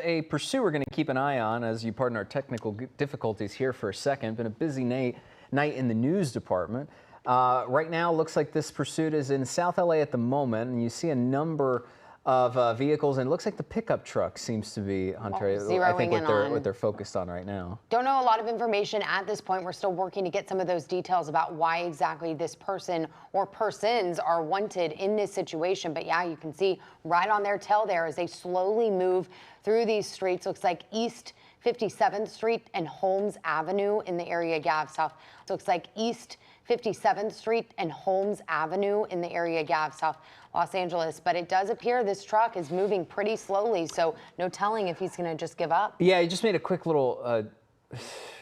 A pursuit we're going to keep an eye on, as you pardon our technical difficulties here for a second. Been a busy night in the news department. Right now, looks like this pursuit is in South LA at the moment, and you see a number of vehicles, and it looks like the pickup truck seems to be, Hunter, I think what they're focused on right now. Don't know a lot of information at this point. We're still working to get some of those details about why exactly this person or persons are wanted in this situation. But yeah, you can see right on their tail there as they slowly move through these streets. Looks like East 57th Street and Holmes Avenue in the area of South. Looks like East 57th Street and Holmes Avenue in the area of South Los Angeles. But it does appear this truck is moving pretty slowly, so no telling if he's going to just give up. Yeah, he just made a quick little,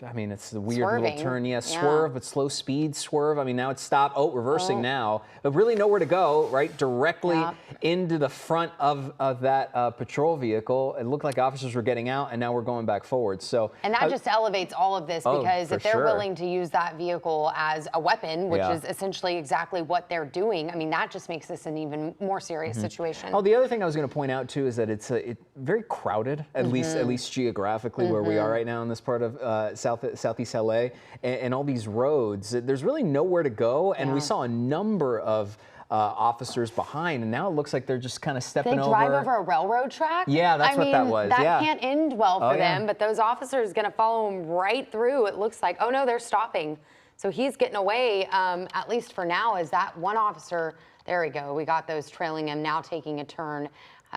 I mean, it's the weird little turn. Yeah, swerve, but slow speed swerve. I mean, now it's stopped. Oh, reversing now. But really nowhere to go, right? Directly into the front of that patrol vehicle. It looked like officers were getting out, and now we're going back forward. So, and that just elevates all of this, because if they're willing to use that vehicle as a weapon, which is essentially exactly what they're doing, I mean, that just makes this an even more serious situation. Oh, the other thing I was going to point out, too, is that it's very crowded, at least geographically, where we are right now in this part of Southeast LA, and all these roads. There's really nowhere to go, and we saw a number of officers behind, and now it looks like they're just kind of stepping over. They drive over a railroad track? Yeah, that's what that was. That can't end well for them, but those officers going to follow them right through. It looks like, oh no, they're stopping. So he's getting away, at least for now, as that one officer, there we go, we got those trailing him, now taking a turn.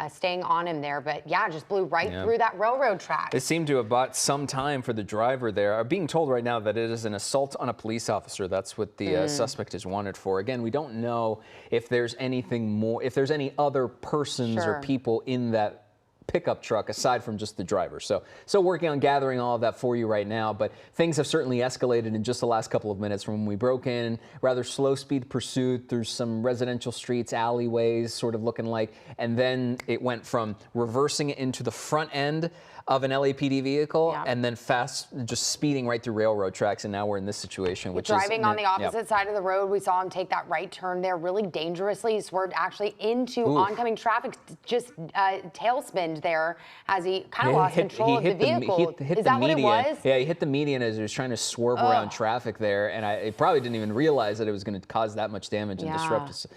Staying on him there, but yeah, just blew right through that railroad track. It seemed to have bought some time for the driver there. I'm being told right now that it is an assault on a police officer. That's what the suspect is wanted for. Again, we don't know if there's anything more, if there's any other persons or people in that pickup truck aside from just the driver. So working on gathering all of that for you right now, but things have certainly escalated in just the last couple of minutes from when we broke in. Rather slow speed pursuit through some residential streets, alleyways, sort of looking like, and then it went from reversing it into the front end of an LAPD vehicle and then just speeding right through railroad tracks, and now we're in this situation, which driving on the opposite side of the road. We saw him take that right turn there really dangerously. He swerved actually into oncoming traffic, just tailspinned there as he kind of lost control of the vehicle. Is that what it was? Yeah, he hit the median as he was trying to swerve around traffic there, and I probably didn't even realize that it was going to cause that much damage and disrupt his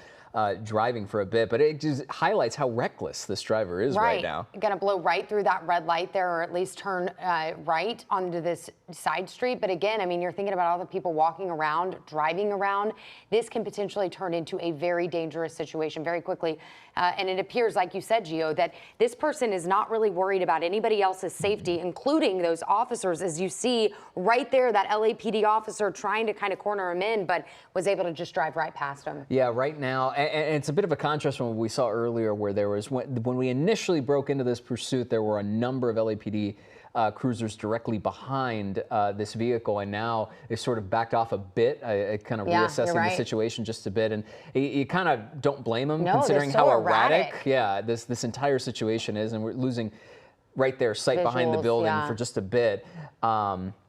driving for a bit, but it just highlights how reckless this driver is right now. Going to blow right through that red light there, or at least turn right onto this side street. But again, I mean, you're thinking about all the people walking around, driving around. This can potentially turn into a very dangerous situation very quickly. And it appears, like you said, Gio, that this person is not really worried about anybody else's safety, including those officers, as you see right there, that LAPD officer trying to kind of corner him in, but was able to just drive right past him. Yeah, right now. And it's a bit of a contrast from what we saw earlier, where there was, when we initially broke into this pursuit, there were a number of LAPD cruisers directly behind this vehicle, and now they sort of backed off a bit, kind of reassessing the situation just a bit, and you kind of don't blame them, considering how erratic this entire situation is, and we're losing right there sight behind the building for just a bit.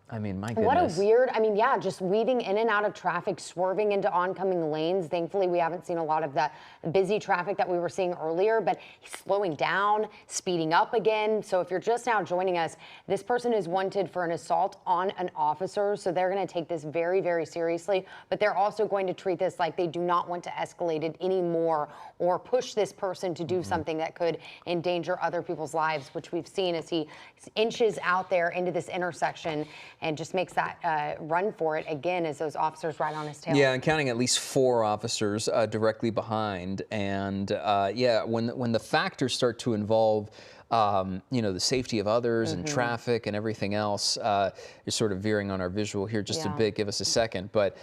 I mean, my goodness. What a weird, I mean, yeah, just weaving in and out of traffic, swerving into oncoming lanes. Thankfully, we haven't seen a lot of the busy traffic that we were seeing earlier, but he's slowing down, speeding up again. So if you're just now joining us, this person is wanted for an assault on an officer. So they're going to take this very, very seriously, but they're also going to treat this like they do not want to escalate it anymore or push this person to do something that could endanger other people's lives, which we've seen as he inches out there into this intersection and just makes that run for it again as those officers right on his tail. Yeah, and counting at least 4 officers directly behind. And yeah, when the factors start to involve you know, the safety of others and traffic and everything else, you're sort of veering on our visual here just a bit. Give us a second. But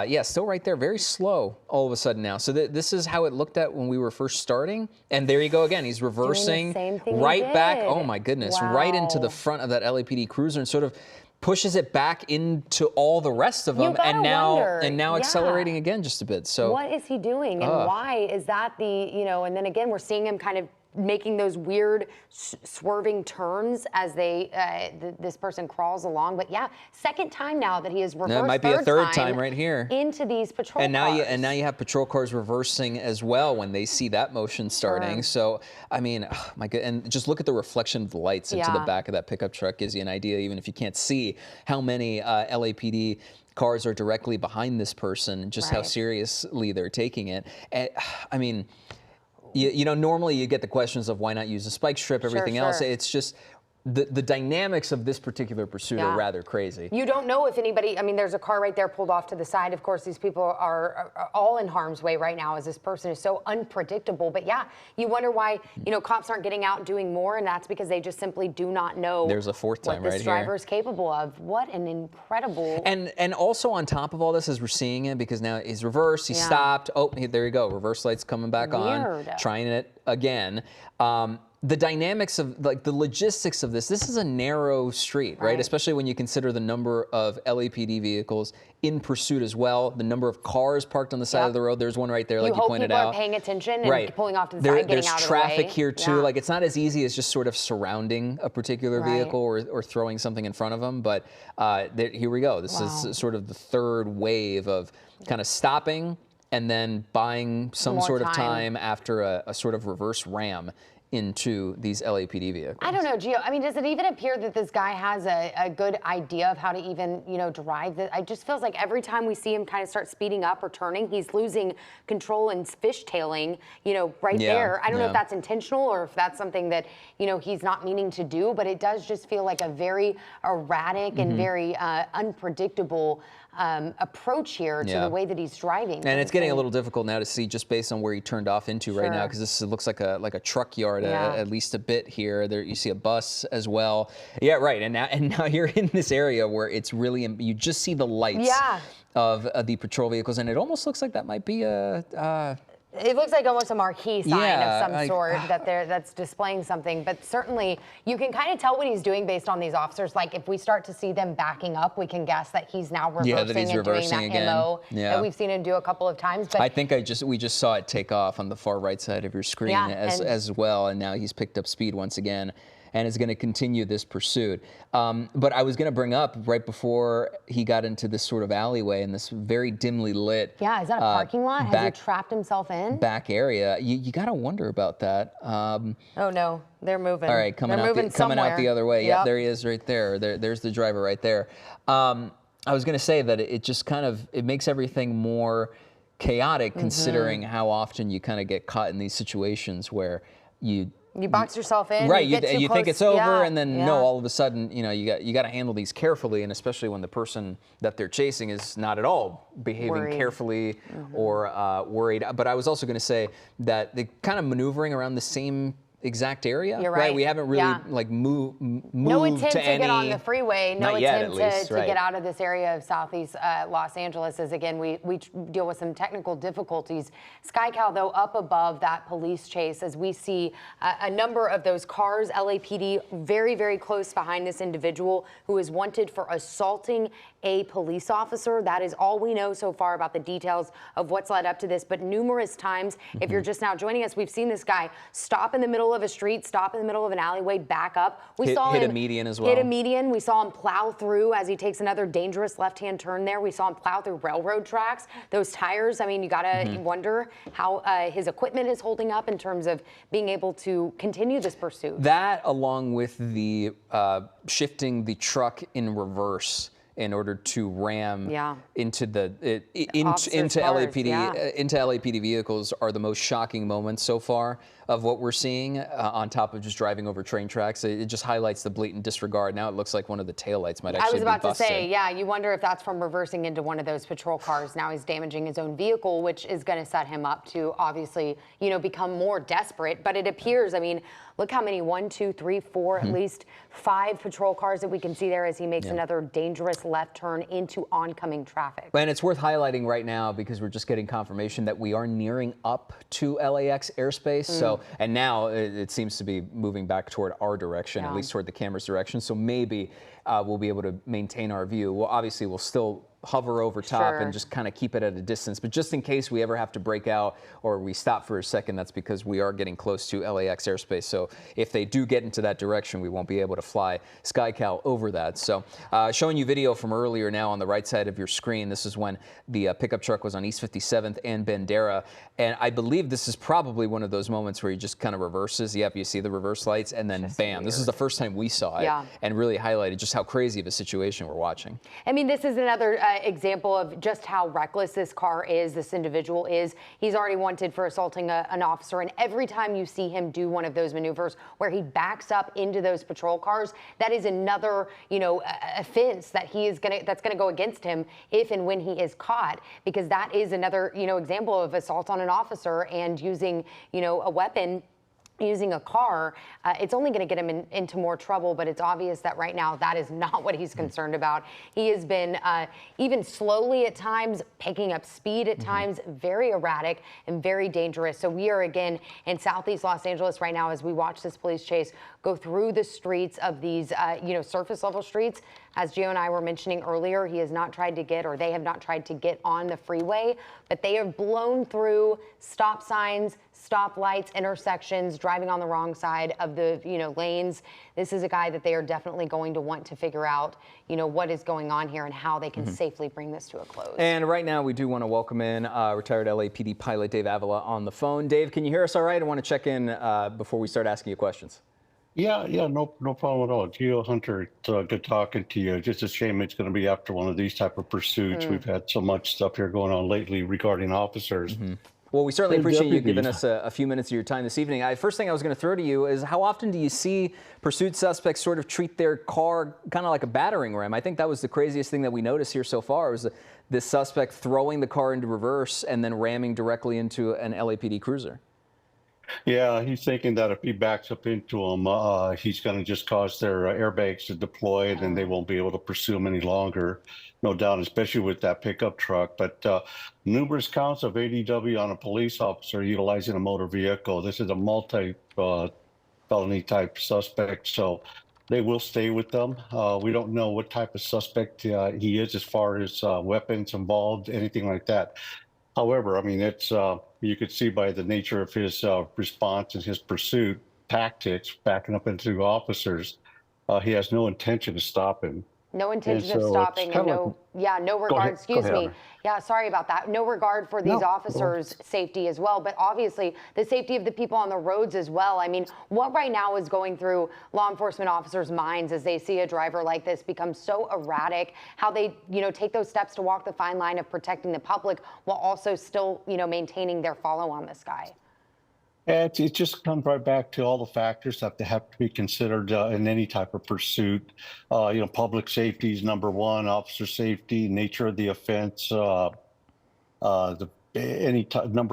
yeah, still right there, very slow all of a sudden now. So this is how it looked at when we were first starting. And there you go again. He's reversing right back. Oh my goodness, right into the front of that LAPD cruiser and sort of pushes it back into all the rest of them, and now accelerating again just a bit. So what is he doing, and why is that the, you know? And then again, we're seeing him kind of making those weird swerving turns as this person crawls along. But yeah, second time now that he has reversed. No, it might be a third time right here into these patrol and now cars. you have patrol cars reversing as well when they see that motion starting. So I mean, oh my God, and just look at the reflection of the lights into the back of that pickup truck gives you an idea, even if you can't see how many LAPD cars are directly behind this person, just how seriously they're taking it. And I mean, you know, normally you get the questions of why not use a spike strip, everything else. It's just the dynamics of this particular pursuit are rather crazy. You don't know if anybody, I mean, there's a car right there pulled off to the side. Of course, these people are all in harm's way right now as this person is so unpredictable. But yeah, you wonder why, you know, cops aren't getting out and doing more, and that's because they just simply do not know There's a fourth time what this right driver here. is capable of. What an incredible... And also on top of all this, as we're seeing it, because now he's reversed, he stopped. Oh, there you go. Reverse light's coming back on. Trying it again. The dynamics of, like, the logistics of this is a narrow street, right? Especially when you consider the number of LAPD vehicles in pursuit as well, the number of cars parked on the side of the road. There's one right there, like you pointed out. You hope people are paying attention and pulling off to the side, getting out of the way. There's traffic here too. Like, it's not as easy as just sort of surrounding a particular vehicle or throwing something in front of them. But here we go. This is sort of the third wave of kind of stopping and then buying some sort of time after a sort of reverse ram into these LAPD vehicles. I don't know, Gio. I mean, does it even appear that this guy has a good idea of how to even, you know, drive this? It just feels like every time we see him kind of start speeding up or turning, he's losing control and fishtailing, you know, right there. I don't know if that's intentional or if that's something that, you know, he's not meaning to do, but it does just feel like a very erratic and very unpredictable approach here to the way that he's driving. And it's getting a little difficult now to see just based on where he turned off into right now, because this looks like a truck yard at least a bit here. There you see a bus as well. Yeah, right. And now you're in this area where it's really, you just see the lights of the patrol vehicles, and it almost looks like that might be it looks like almost a marquee sign of some sort that's displaying something, but certainly you can kind of tell what he's doing based on these officers. Like, if we start to see them backing up, we can guess that he's now reversing and doing that MO that we've seen him do a couple of times. But I think we just saw it take off on the far right side of your screen as well, and now he's picked up speed once again and is going to continue this pursuit. But I was going to bring up right before he got into this sort of alleyway in this very dimly lit. Yeah, is that a parking lot? Has he trapped himself in? Back area. You got to wonder about that. Oh no, they're moving. All right, coming out the other way. Yeah, there he is right there. There's the driver right there. I was going to say that it just kind of, it makes everything more chaotic considering how often you kind of get caught in these situations where you box yourself in, right? You think it's over, and then no, all of a sudden, you know, you got to handle these carefully, and especially when the person that they're chasing is not at all behaving carefully or worried. But I was also going to say that they're kind of maneuvering around the same exact area. You're right. We haven't really like moved no intent to get on the freeway. No intent to get out of this area of southeast Los Angeles. As again, we deal with some technical difficulties. SkyCal, though, up above that police chase as we see a number of those cars, LAPD very, very close behind this individual who is wanted for assaulting a police officer. That is all we know so far about the details of what's led up to this. But numerous times, if you're just now joining us, we've seen this guy stop in the middle of a street, stop in the middle of an alleyway, back up. We saw him hit a median as well. Hit a median. We saw him plow through as he takes another dangerous left-hand turn there. We saw him plow through railroad tracks. Those tires, I mean, you got to wonder how his equipment is holding up in terms of being able to continue this pursuit. That, along with the shifting the truck in reverse in order to ram into into LAPD vehicles, are the most shocking moments so far of what we're seeing, on top of just driving over train tracks. It just highlights the blatant disregard. Now it looks like one of the taillights might actually be busted. I was about to say, yeah, you wonder if that's from reversing into one of those patrol cars. Now he's damaging his own vehicle, which is going to set him up to obviously, you know, become more desperate. But it appears, I mean, look how many, 1, 2, 3, 4, at least 5 patrol cars that we can see there as he makes another dangerous left turn into oncoming traffic. And it's worth highlighting right now because we're just getting confirmation that we are nearing up to LAX airspace. So, and now it seems to be moving back toward our direction, at least toward the camera's direction. So maybe we'll be able to maintain our view. Well, obviously we'll still hover over top and Sure. just kind of keep it at a distance. But just in case we ever have to break out or we stop for a second, that's because we are getting close to LAX airspace. So if they do get into that direction, we won't be able to fly SkyCal over that. So showing you video from earlier now on the right side of your screen. This is when the pickup truck was on East 57th and Bandera. And I believe this is probably one of those moments where he just kind of reverses. Yep, you see the reverse lights, and then bam. This is the first time we saw it, and really highlighted just how crazy of a situation we're watching. I mean, this is another example of just how reckless this car is, this individual is. He's already wanted for assaulting an officer, and every time you see him do one of those maneuvers where he backs up into those patrol cars, that is another, offense that that's gonna go against him if and when he is caught, because that is another, example of assault on an officer and using, a weapon, using a car. It's only going to get him into more trouble, but it's obvious that right now that is not what he's concerned about. He has been even slowly at times, picking up speed at times, very erratic and very dangerous. So we are again in Southeast Los Angeles right now as we watch this police chase go through the streets of these, surface level streets. As Gio and I were mentioning earlier, he has not tried to get, or they have not tried to get on the freeway, but they have blown through stop signs, stop lights, intersections, driving on the wrong side of the, lanes. This is a guy that they are definitely going to want to figure out, what is going on here and how they can safely bring this to a close. And right now we do want to welcome in retired LAPD pilot Dave Avila on the phone. Dave, can you hear us all right? I want to check in before we start asking you questions. Yeah, no problem at all. Geo Hunter, it's good talking to you. Just a shame it's going to be after one of these type of pursuits. We've had so much stuff here going on lately regarding officers. Well, we certainly appreciate you giving deputies. us a few minutes of your time this evening. First thing I was going to throw to you is how often do you see pursuit suspects sort of treat their car kind of like a battering ram? I think that was the craziest thing that we noticed here so far was this suspect throwing the car into reverse and then ramming directly into an LAPD cruiser. Yeah, he's thinking that if he backs up into them, he's going to just cause their airbags to deploy and then they won't be able to pursue him any longer. No doubt, especially with that pickup truck. But numerous counts of ADW on a police officer utilizing a motor vehicle. This is a multi-felony type suspect, so they will stay with them. We don't know what type of suspect he is as far as weapons involved, anything like that. However, I mean, it's you could see by the nature of his response and his pursuit tactics, backing up into officers, he has no intention of stopping. No intention And of so stopping, it's and kinda no, yeah, no Go regard, ahead, excuse me. Hunter. Yeah, sorry about that. No regard for these No, go on. officers' safety as well, but obviously the safety of the people on the roads as well. I mean, what right now is going through law enforcement officers' minds as they see a driver like this become so erratic, how they, take those steps to walk the fine line of protecting the public while also still, maintaining their follow on this guy? It just comes right back to all the factors that they have to be considered in any type of pursuit. Public safety is number one, officer safety, nature of the offense, number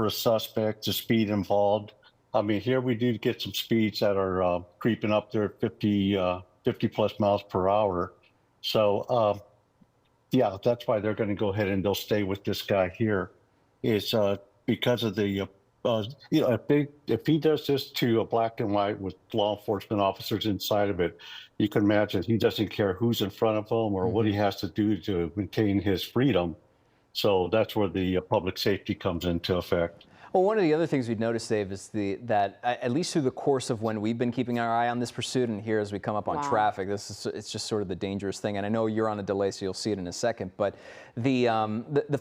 of suspects, the speed involved. I mean, here we do get some speeds that are creeping up there at 50 plus miles per hour. So, yeah, that's why they're going to go ahead and they'll stay with this guy here. Is because of the if he does this to a black and white with law enforcement officers inside of it, you can imagine he doesn't care who's in front of him or what he has to do to maintain his freedom. So that's where the public safety comes into effect. Well, one of the other things we've noticed, Dave, is that at least through the course of when we've been keeping our eye on this pursuit, and here as we come up on traffic, it's just sort of the dangerous thing. And I know you're on a delay, so you'll see it in a second. But the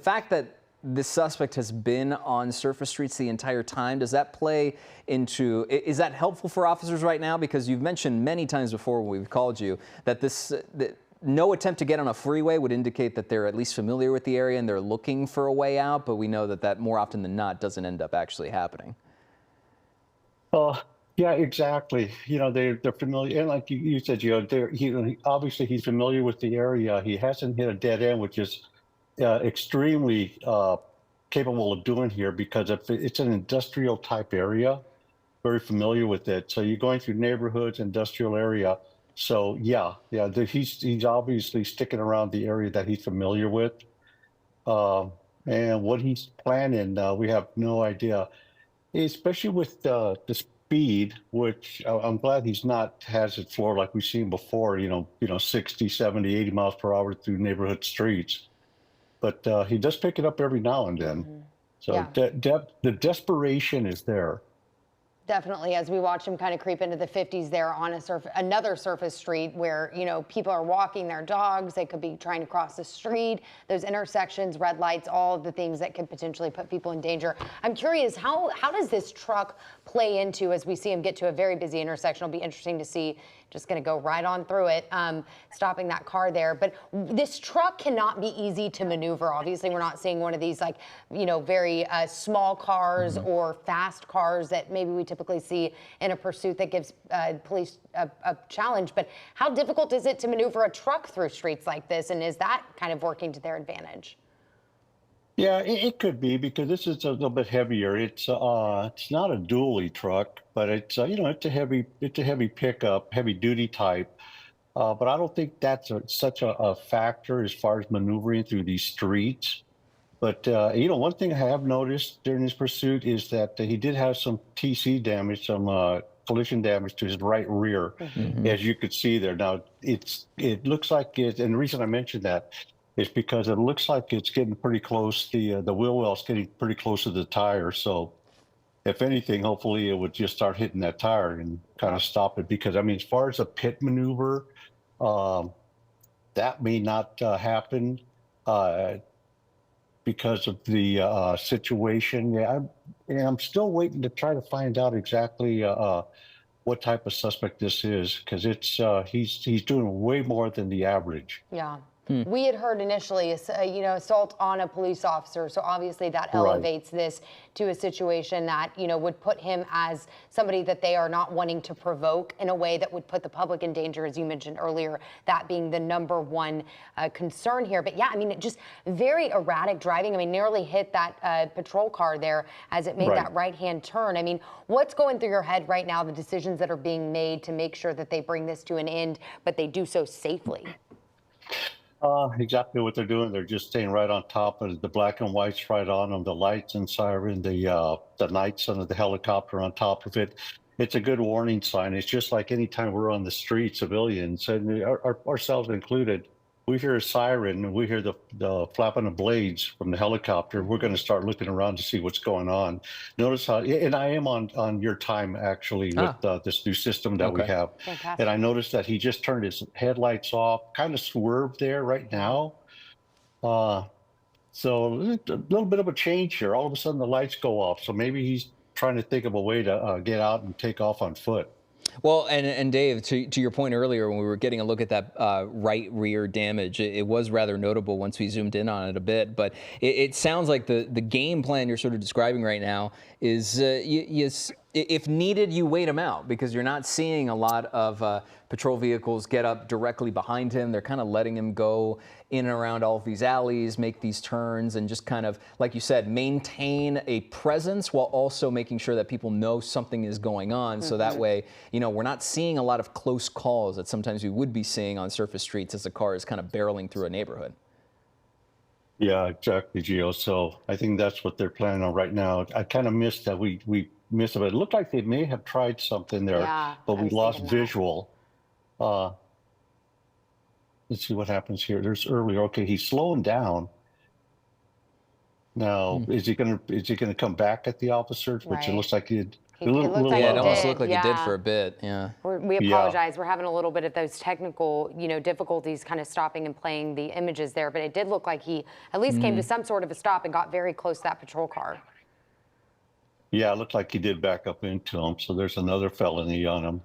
fact that this suspect has been on surface streets the entire time, does that play into, is that helpful for officers right now? Because you've mentioned many times before when we've called you that no attempt to get on a freeway would indicate that they're at least familiar with the area and they're looking for a way out, but we know that more often than not doesn't end up actually happening. Yeah, exactly. They're familiar, and like you said, obviously he's familiar with the area. He hasn't hit a dead end, which is extremely capable of doing here because it's an industrial type area, very familiar with it. So you're going through neighborhoods, industrial area. So yeah, he's obviously sticking around the area that he's familiar with. And what he's planning, we have no idea, especially with the speed, which I'm glad he's not has it floored like we've seen before, 60, 70, 80 miles per hour through neighborhood streets. but he does pick it up every now and then. So Yeah. the desperation is there. Definitely, as we watch him kind of creep into the 50s there on another surface street where, people are walking their dogs, they could be trying to cross the street, those intersections, red lights, all of the things that could potentially put people in danger. I'm curious, how does this truck play into, as we see him get to a very busy intersection? It'll be interesting to see. Just going to go right on through it, stopping that car there. But this truck cannot be easy to maneuver. Obviously, we're not seeing one of these very small cars or fast cars that maybe we typically see in a pursuit that gives police a challenge. But how difficult is it to maneuver a truck through streets like this? And is that kind of working to their advantage? Yeah, it could be because this is a little bit heavier. It's not a dually truck, but it's it's a heavy pickup, heavy duty type. But I don't think that's such a factor as far as maneuvering through these streets. But one thing I have noticed during this pursuit is that he did have some TC damage, some collision damage to his right rear, as you could see there. Now it looks like and the reason I mentioned that is because it looks like it's getting pretty close. The wheel well's getting pretty close to the tire. So if anything, hopefully it would just start hitting that tire and kind of stop it. Because I mean, as far as a pit maneuver, that may not happen because of the situation. I'm still waiting to try to find out exactly what type of suspect this is, because he's doing way more than the average. Yeah. We had heard initially, assault on a police officer. So obviously that elevates this to a situation that, would put him as somebody that they are not wanting to provoke in a way that would put the public in danger, as you mentioned earlier, that being the number one concern here. But yeah, I mean, it just very erratic driving. I mean, nearly hit that patrol car there as it made that right-hand turn. I mean, what's going through your head right now, the decisions that are being made to make sure that they bring this to an end, but they do so safely? Exactly what they're doing. They're just staying right on top of the black and whites, right on them, the lights and siren, the nights under the helicopter on top of it. It's a good warning sign. It's just like anytime we're on the street, civilians, and ourselves included, we hear a siren and we hear the flapping of blades from the helicopter. We're going to start looking around to see what's going on. Notice how, and I am on your time actually with this new system that we have. Fantastic. And I noticed that he just turned his headlights off, kind of swerved there right now. So a little bit of a change here. All of a sudden the lights go off. So maybe he's trying to think of a way to get out and take off on foot. Well, and Dave, to your point earlier, when we were getting a look at that right rear damage, it was rather notable once we zoomed in on it a bit. But it sounds like the game plan you're sort of describing right now is, if needed, you wait him out, because you're not seeing a lot of patrol vehicles get up directly behind him. They're kind of letting him go in and around all of these alleys, make these turns, and just kind of, like you said, maintain a presence while also making sure that people know something is going on. So that way, we're not seeing a lot of close calls that sometimes we would be seeing on surface streets as the car is kind of barreling through a neighborhood. Yeah, exactly, Gio. So I think that's what they're planning on right now. I kind of missed that. We missed it. It looked like they may have tried something there, but we lost visual. Let's see what happens here. There's earlier. Okay, he's slowing down. Now, is he gonna come back at the officers? Which it looks like he did. It almost looked like it did for a bit. Yeah. We apologize. We're having a little bit of those technical, difficulties kind of stopping and playing the images there. But it did look like he at least came to some sort of a stop and got very close to that patrol car. Yeah, it looked like he did back up into him. So there's another felony on him.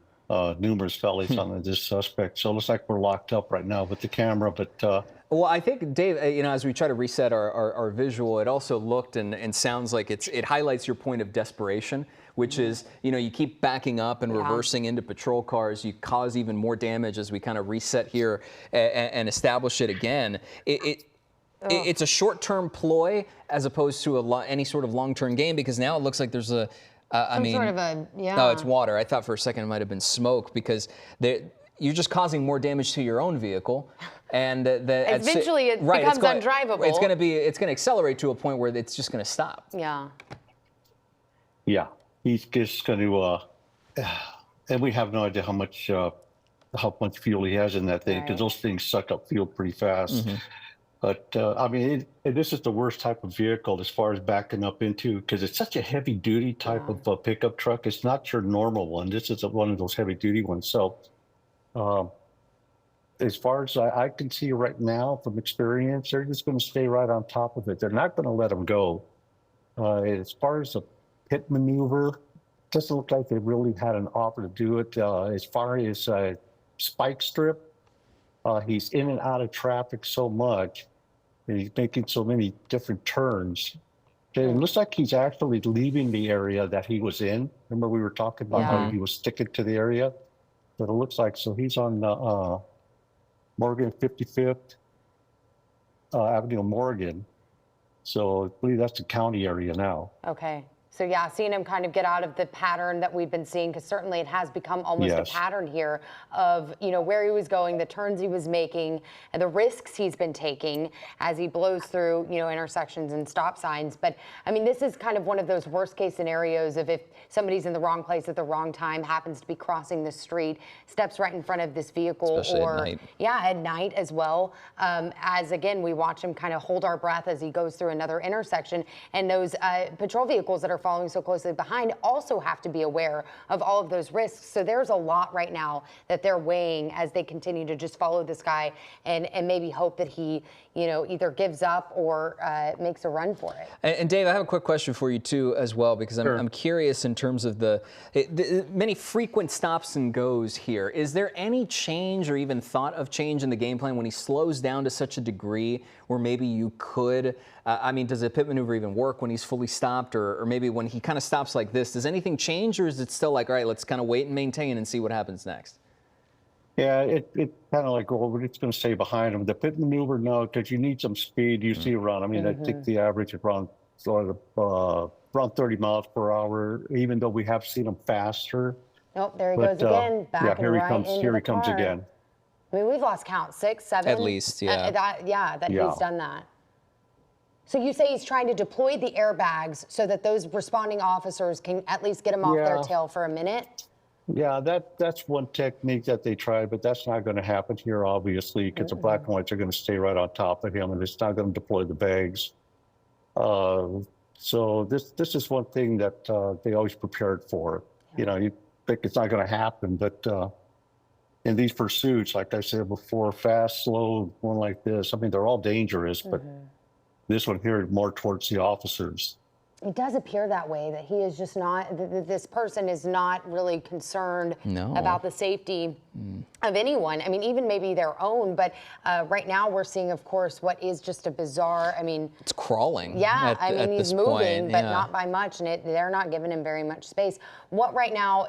Numerous felonies on this suspect. So it looks like we're locked up right now with the camera. But well, I think, Dave, as we try to reset our visual, it also looked and sounds like it highlights your point of desperation, which is, you keep backing up and reversing into patrol cars. You cause even more damage as we kind of reset here and establish it again. It's a short-term ploy as opposed to any sort of long-term game, because now it looks like there's a No, it's water. I thought for a second it might have been smoke, because you're just causing more damage to your own vehicle, and eventually it becomes undrivable. It's going to accelerate to a point where it's just going to stop. Yeah. Yeah, he's just going to, and we have no idea how much fuel he has in that thing, because those things suck up fuel pretty fast. But I mean, this is the worst type of vehicle as far as backing up into, because it's such a heavy duty type Yeah. of pickup truck. It's not your normal one. This is one of those heavy duty ones. So um, as far as I can see right now from experience, they're just going to stay right on top of it. They're not going to let them go. As far as a pit maneuver, doesn't look like they really had an offer to do it. As far as spike strip, he's in and out of traffic so much, and he's making so many different turns. It looks like he's actually leaving the area that he was in. Remember we were talking about how Yeah. he was sticking to the area? But it looks like, so he's on Morgan 55th Avenue, Morgan. So I believe that's the county area now. Okay. So yeah, seeing him kind of get out of the pattern that we've been seeing, because certainly it has become almost a Yes. pattern here of, where he was going, the turns he was making, and the risks he's been taking as he blows through, intersections and stop signs. But I mean, this is kind of one of those worst case scenarios of if somebody's in the wrong place at the wrong time, happens to be crossing the street, steps right in front of this vehicle, Especially at or night. yeah, at night as well. As again, we watch him kind of hold our breath as he goes through another intersection, and those patrol vehicles that are following so closely behind also have to be aware of all of those risks. So there's a lot right now that they're weighing as they continue to just follow this guy and maybe hope that he, either gives up or makes a run for it. And Dave, I have a quick question for you too, as well, because Sure. I'm curious in terms of the many frequent stops and goes here. Is there any change or even thought of change in the game plan when he slows down to such a degree where maybe you could, does a pit maneuver even work when he's fully stopped, or maybe when he kind of stops like this, does anything change, or is it still like, all right, let's kind of wait and maintain and see what happens next? Yeah, it kind of like, well, it's going to stay behind him. The pit maneuver, no, because you need some speed. You see around, I think the average is around around 30 miles per hour, even though we have seen them faster. Nope, there he But goes again, back yeah, and here he right comes. into Here the he comes car. again. I mean, we've lost count, 6, 7? At least, yeah. That Yeah. he's done that. So you say he's trying to deploy the airbags so that those responding officers can at least get him off their Yeah. tail for a minute? Yeah, that's one technique that they tried, but that's not going to happen here, obviously, because the black and whites are going to stay right on top of him, and it's not going to deploy the bags. So this is one thing that they always prepared for. You think it's not going to happen, but in these pursuits, like I said before, fast, slow, one like this, they're all dangerous, but this one here is more towards the officers. It does appear that way, that he is just not, this person is not really concerned about the safety of anyone. Even maybe their own, but right now we're seeing, of course, what is just a bizarre, It's crawling. yeah, at he's this moving, point, but yeah. not by much, and they're not giving him very much space. What right now,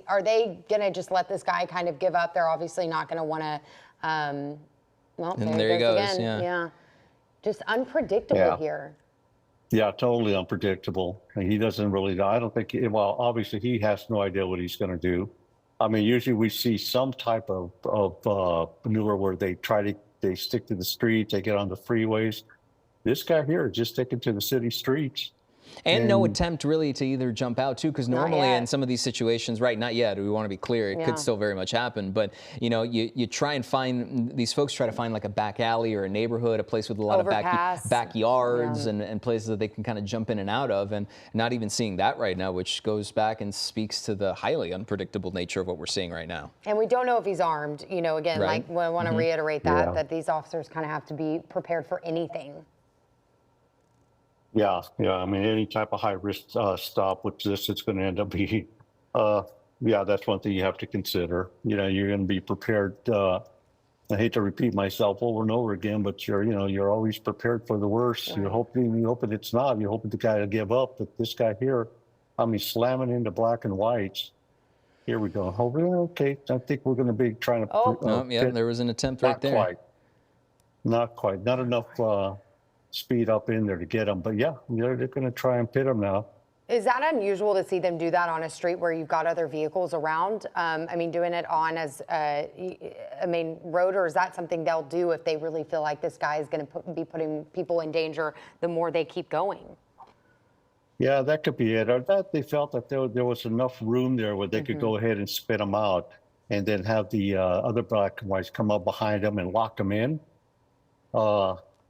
are they going to just let this guy kind of give up? They're obviously not going to want to, well, And there he goes goes, again. yeah. Just unpredictable Yeah. here. Yeah, totally unpredictable. And he doesn't really, I don't think, well, obviously he has no idea what he's going to do. Usually we see some type of maneuver where they stick to the streets, they get on the freeways. This guy here is just sticking to the city streets. And no attempt really to either jump out too, because normally yet. in some of these situations, right, not yet, we want to be clear, it Yeah. could still very much happen, but you try and find, these folks try to find like a back alley or a neighborhood, a place with a lot Overpass. of backyards and places that they can kind of jump in and out of, and not even seeing that right now, which goes back and speaks to the highly unpredictable nature of what we're seeing right now. And we don't know if he's armed. Again, Right. like we want to reiterate that, Yeah. that these officers kind of have to be prepared for anything. Yeah. Any type of high risk stop with this, it's going to end up being, that's one thing you have to consider. You're going to be prepared. I hate to repeat myself over and over again, but you're always prepared for the worst. Right. You're hoping it's not. You're hoping the guy will give up. But this guy here, slamming into black and whites. Here we go. Oh, really? Okay. I think we're going to be trying to. There was an attempt right there. Not quite. Not enough speed up in there to get him. But yeah, they're going to try and pit him now. Is that unusual to see them do that on a street where you've got other vehicles around? Doing it on as a main road, or is that something they'll do if they really feel like this guy is going to be putting people in danger the more they keep going? Yeah, that could be it. Or that they felt that there was enough room there where they could go ahead and spit them out, and then have the other black and whites come up behind them and lock them in.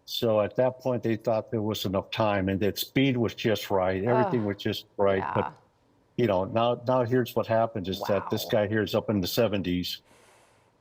So at that point, they thought there was enough time, and that speed was just right. Everything was just right. Yeah. But now here's what happens: is that this Wow. guy here is up in the 70s.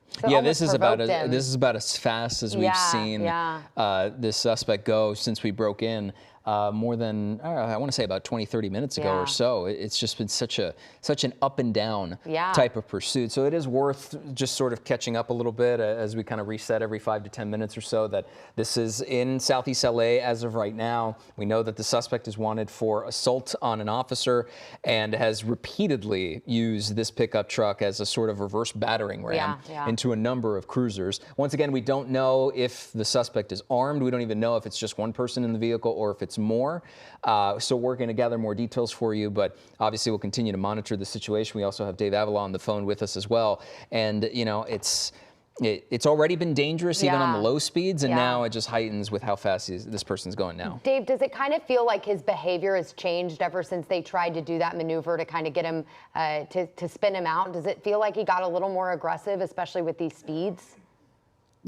So it Yeah, almost provoked him. this is about as fast as we've Yeah, seen yeah. this suspect go since we broke in. More than I want to say about 20, 30 minutes ago Yeah. or so. It's just been such an up and down Yeah. type of pursuit. So it is worth just sort of catching up a little bit as we kind of reset every 5 to 10 minutes or so. That this is in Southeast LA as of right now. We know that the suspect is wanted for assault on an officer and has repeatedly used this pickup truck as a sort of reverse battering ram Yeah. into a number of cruisers. Once again, we don't know if the suspect is armed. We don't even know if it's just one person in the vehicle or if it's more. So we're going to gather more details for you, but obviously we'll continue to monitor the situation. We also have Dave Avila on the phone with us as well. And, it's already been dangerous even on the low speeds, and now it just heightens with how fast this person's going now. Dave, does it kind of feel like his behavior has changed ever since they tried to do that maneuver to kind of get him to spin him out? Does it feel like he got a little more aggressive, especially with these speeds?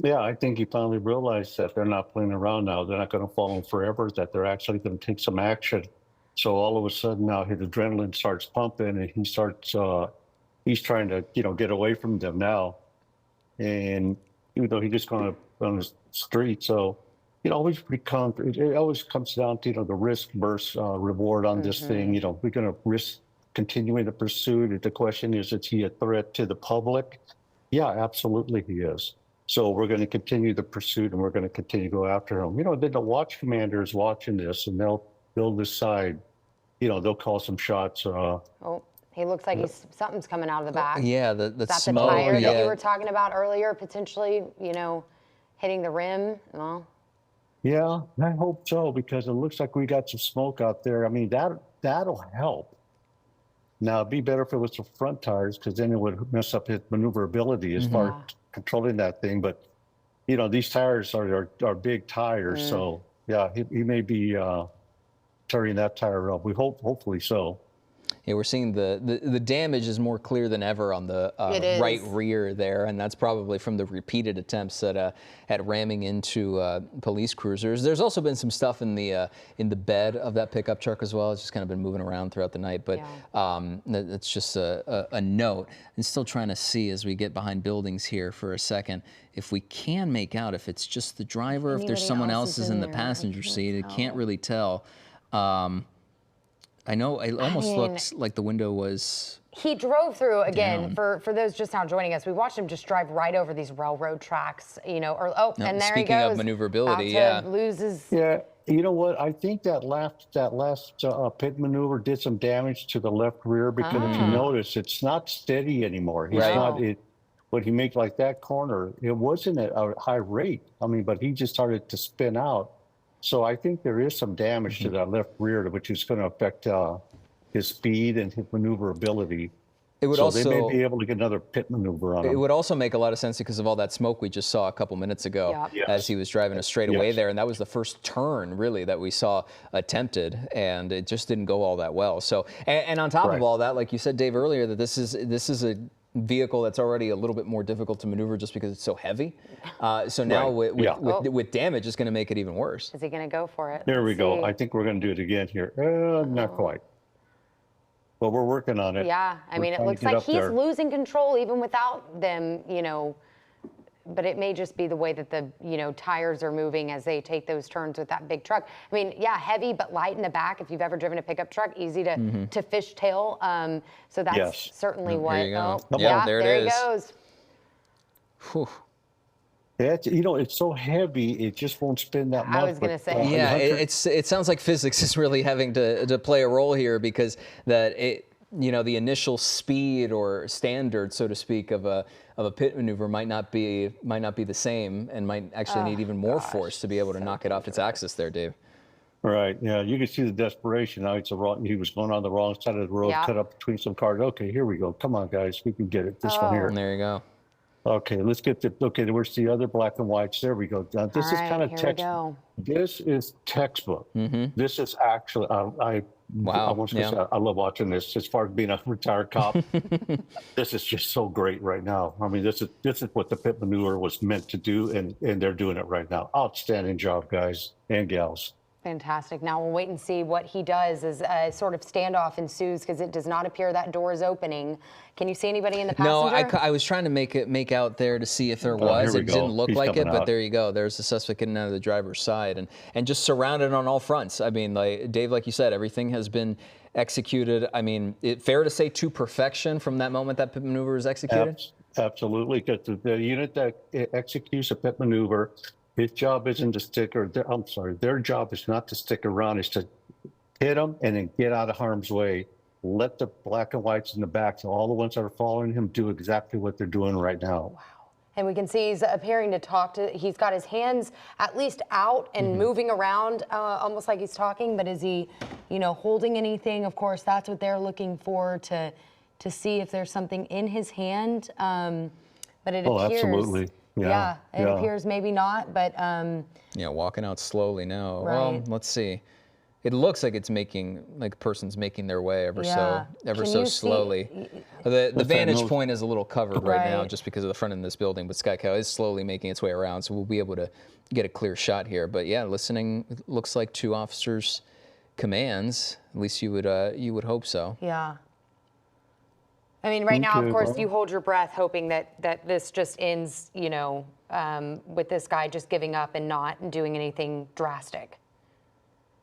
Yeah, I think he finally realized that they're not playing around now. They're not going to follow him forever, that they're actually going to take some action. So all of a sudden now his adrenaline starts pumping, and he starts, he's trying to, get away from them now. And even though he just gone on the street, so it always it always comes down to, the risk versus reward on this thing. We're going to risk continuing the pursuit. The question is he a threat to the public? Yeah, absolutely he is. So we're going to continue the pursuit, and we're going to continue to go after him. Then the watch commander is watching this, and they'll decide, they'll call some shots. Oh, he looks like something's coming out of the back. Yeah, the Is that smoke. the tire that yeah. you were talking about earlier, potentially, hitting the rim? Well, Yeah, I hope so, because it looks like we got some smoke out there. I mean, that'll help. Now, it'd be better if it was the front tires, because then it would mess up his maneuverability as far as controlling that thing. But, these tires are big tires. So, yeah, he may be tearing that tire up. We hopefully so. Yeah, we're seeing the damage is more clear than ever on the right rear there, and that's probably from the repeated attempts at ramming into police cruisers. There's also been some stuff in the bed of that pickup truck as well. It's just kind of been moving around throughout the night, but that's just a note. And still trying to see as we get behind buildings here for a second if we can make out if it's just the driver, if there's someone else in the passenger seat. I can't really tell. I know it almost looked like the window was. He drove through, again, down. for those just now joining us, we watched him just drive right over these railroad tracks, and there Speaking he goes. of maneuverability, about to lose his... Yeah, you know what? I think that last pit maneuver did some damage to the left rear, because if you notice, it's not steady anymore. He's not when he makes like that corner, it wasn't at a high rate. I mean, but he just started to spin out. So I think there is some damage to that left rear, which is going to affect his speed and his maneuverability. It would they may be able to get another pit maneuver on him. It would also make a lot of sense because of all that smoke we just saw a couple minutes ago as he was driving a straightaway there, and that was the first turn really that we saw attempted, and it just didn't go all that well. So, and on top of all that, like you said, Dave, earlier, that this is a vehicle that's already a little bit more difficult to maneuver just because it's so heavy. So now with damage, it's going to make it even worse. Is he going to go for it? There we go. I think we're going to do it again here. Not quite. But we're working on it. Yeah, I mean, it looks like he's losing control even without them, but it may just be the way that the, tires are moving as they take those turns with that big truck. I mean, yeah, heavy but light in the back. If you've ever driven a pickup truck, easy to fishtail. So that's certainly what. There you go. There he goes. Whew. Yeah, it's so heavy, it just won't spin that much. I was going to say. Yeah, it sounds like physics is really having to play a role here, because the initial speed or standard, so to speak, of a pit maneuver might not be the same, and might actually need even more force to be able to knock it off its axis there, Dave. Right. Yeah, you can see the desperation. Now he was going on the wrong side of the road, cut up between some cars. Okay, here we go. Come on, guys, we can get it. This one here. And there you go. Okay, let's get where's the other black and whites? There we go. Now, this is kind of textbook. This is textbook. This is actually, Wow. I say, I love watching this. As far as being a retired cop, this is just so great right now. I mean, this is what the pit maneuver was meant to do, and they're doing it right now. Outstanding job, guys and gals. Fantastic. Now we'll wait and see what he does as a sort of standoff ensues, because it does not appear that door is opening. Can you see anybody in the No, passenger? I was trying to make out there to see if there Here was. we It go. didn't look He's like it, coming but out. there you go. There's the suspect getting out of the driver's side and just surrounded on all fronts. I mean, like Dave, like you said, everything has been executed. I mean, fair to say to perfection from that moment that pit maneuver was executed? Absolutely, because the unit that executes a pit maneuver, his job isn't to stick, or I'm sorry, their job is not to stick around, it's to hit them and then get out of harm's way. Let the black and whites in the back, so all the ones that are following him, do exactly what they're doing right now. And we can see he's appearing to talk to, he's got his hands at least out and moving around, almost like he's talking, but is he, holding anything? Of course, that's what they're looking for, to see if there's something in his hand. But it appears. Absolutely. Yeah, it appears maybe not, but. Yeah, walking out slowly now. Right. Well, let's see. It looks like it's like a person's making their way ever so slowly. The vantage point is a little covered right now just because of the front end of this building, but Sky Cow is slowly making its way around, so we'll be able to get a clear shot here. But yeah, listening, it looks like two officers' commands. At least you would hope so. Yeah. I mean, right now, of course, you hold your breath hoping that this just ends, with this guy just giving up and not doing anything drastic.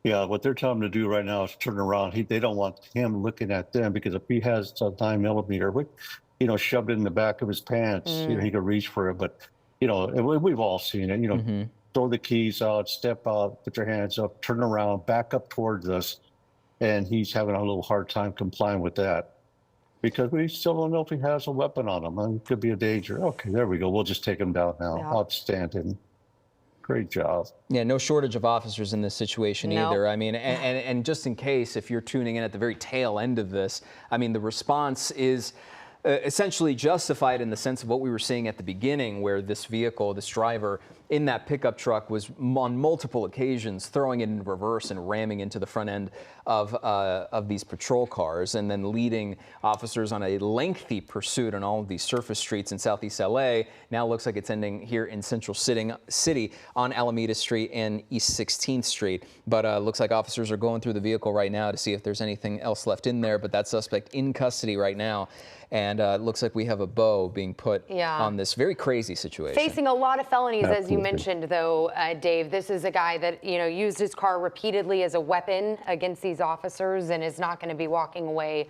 Yeah, what they're telling him to do right now is turn around. They don't want him looking at them, because if he has a 9mm, shoved in the back of his pants, he could reach for it. But, and we've all seen it, throw the keys out, step out, put your hands up, turn around, back up towards us. And he's having a little hard time complying with that, because we still don't know if he has a weapon on him. It could be a danger. Okay, there we go. We'll just take him down now. Yeah. Outstanding. Great job. Yeah, no shortage of officers in this situation either. I mean, and just in case, if you're tuning in at the very tail end of this, I mean, the response is essentially justified in the sense of what we were seeing at the beginning, where this vehicle, this driver in that pickup truck was on multiple occasions throwing it in reverse and ramming into the front end of these patrol cars, and then leading officers on a lengthy pursuit on all of these surface streets in Southeast LA. Now it looks like it's ending here in Central City on Alameda Street and East 16th Street. But looks like officers are going through the vehicle right now to see if there's anything else left in there. But that suspect in custody right now. And it looks like we have a bow being put on this very crazy situation. Facing a lot of felonies, as you mentioned, though, Dave. This is a guy that, used his car repeatedly as a weapon against these officers, and is not going to be walking away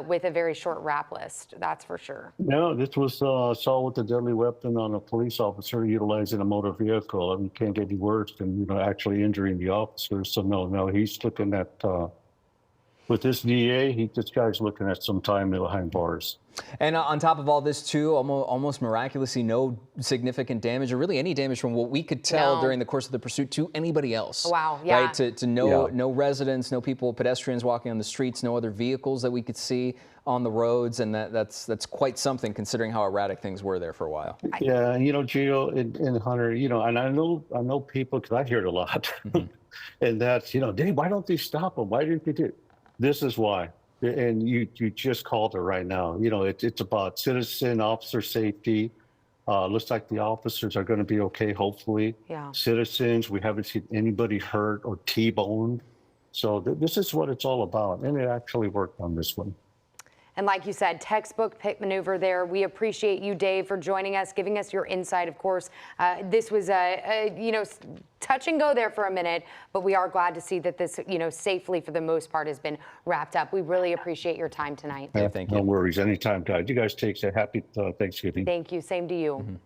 with a very short rap list. That's for sure. No, this was assault with a deadly weapon on a police officer utilizing a motor vehicle. I mean, can't get any worse than, actually injuring the officer. So no, he's looking at, with this DA, this guy's looking at some time behind bars. And on top of all this, too, almost miraculously, no significant damage, or really any damage from what we could tell during the course of the pursuit to anybody else. Wow, yeah. Right? To no residents, no people, pedestrians walking on the streets, no other vehicles that we could see on the roads, and that's quite something considering how erratic things were there for a while. Yeah, Gio and Hunter, and I know people, because I hear it a lot, and that's, Dave, why don't they stop them? Why didn't they do it? This is why. And you just called it right now. It's about citizen officer safety. Looks like the officers are going to be okay, hopefully. Yeah. Citizens, we haven't seen anybody hurt or T-boned. So this is what it's all about. And it actually worked on this one. And like you said, textbook pit maneuver there. We appreciate you, Dave, for joining us, giving us your insight. Of course, this was touch and go there for a minute, but we are glad to see that this, safely for the most part has been wrapped up. We really appreciate your time tonight. Yeah, thank you. No worries. Anytime, guys. You guys take care. Happy Thanksgiving. Thank you. Same to you.